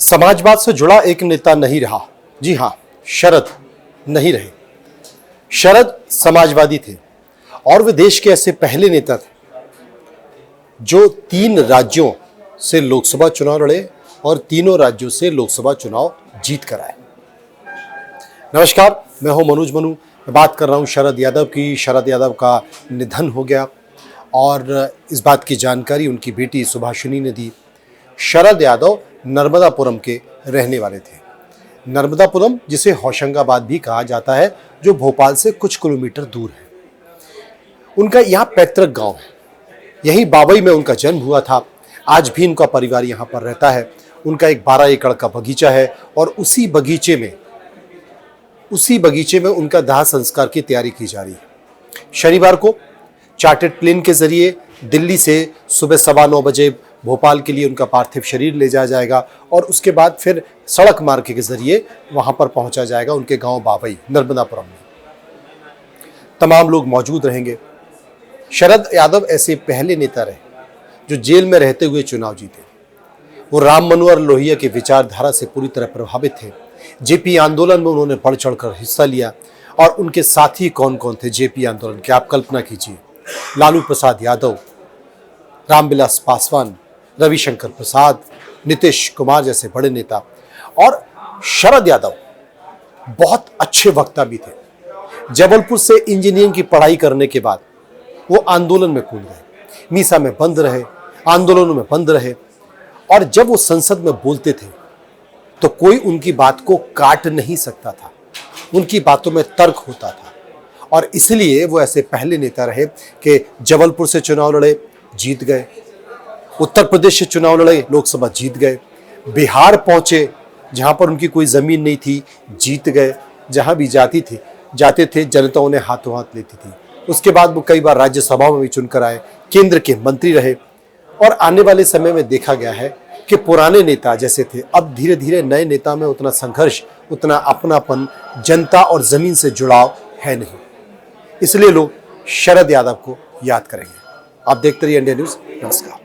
समाजवाद से जुड़ा एक नेता नहीं रहा। जी हाँ, शरद नहीं रहे। शरद समाजवादी थे और वे देश के ऐसे पहले नेता थे जो 3 राज्यों से लोकसभा चुनाव लड़े और तीनों राज्यों से लोकसभा चुनाव जीत कर आए। नमस्कार, मैं हूं मनोज मनु। मैं बात कर रहा हूं शरद यादव की। शरद यादव का निधन हो गया और इस बात की जानकारी उनकी बेटी सुभाषिनी ने दी। शरद यादव नर्मदापुरम के रहने वाले थे। नर्मदापुरम, जिसे होशंगाबाद भी कहा जाता है, जो भोपाल से कुछ किलोमीटर दूर है। उनका यहाँ पैतृक गांव है। यही बाबई में उनका जन्म हुआ था। आज भी उनका परिवार यहाँ पर रहता है। उनका एक 12 एकड़ का बगीचा है और उसी बगीचे में उनका दाह संस्कार की तैयारी की जा रही है। शनिवार को चार्टर्ड प्लेन के जरिए दिल्ली से सुबह 9:15 बजे भोपाल के लिए उनका पार्थिव शरीर ले जाया जाएगा और उसके बाद फिर सड़क मार्ग के जरिए वहां पर पहुंचा जाएगा उनके गांव बाबई नर्मदापुरम में। तमाम लोग मौजूद रहेंगे। शरद यादव ऐसे पहले नेता रहे जो जेल में रहते हुए चुनाव जीते। वो राम मनोहर लोहिया की विचारधारा से पूरी तरह प्रभावित थे। जेपी आंदोलन में उन्होंने बढ़ चढ़कर हिस्सा लिया। और उनके साथी कौन कौन थे जेपी आंदोलन के, आप कल्पना कीजिए। लालू प्रसाद यादव, रामविलास पासवान, रविशंकर प्रसाद, नीतीश कुमार जैसे बड़े नेता। और शरद यादव बहुत अच्छे वक्ता भी थे। जबलपुर से इंजीनियरिंग की पढ़ाई करने के बाद वो आंदोलन में कूद गए, मीसा में बंद रहे, आंदोलनों में बंद रहे। और जब वो संसद में बोलते थे तो कोई उनकी बात को काट नहीं सकता था। उनकी बातों में तर्क होता था और इसलिए वो ऐसे पहले नेता रहे कि जबलपुर से चुनाव लड़े, जीत गए। उत्तर प्रदेश से चुनाव लड़े, लोकसभा जीत गए। बिहार पहुंचे जहां पर उनकी कोई जमीन नहीं थी, जीत गए। जहां भी जाते थे जनता उन्हें हाथों हाथ लेती थी। उसके बाद वो कई बार राज्यसभा में भी चुनकर आए, केंद्र के मंत्री रहे। और आने वाले समय में देखा गया है कि पुराने नेता जैसे थे, अब धीरे धीरे नए नेता में उतना संघर्ष, उतना अपनापन, जनता और जमीन से जुड़ाव है नहीं। इसलिए लोग शरद यादव को याद करेंगे। आप देखते रहिए इंडिया न्यूज। नमस्कार।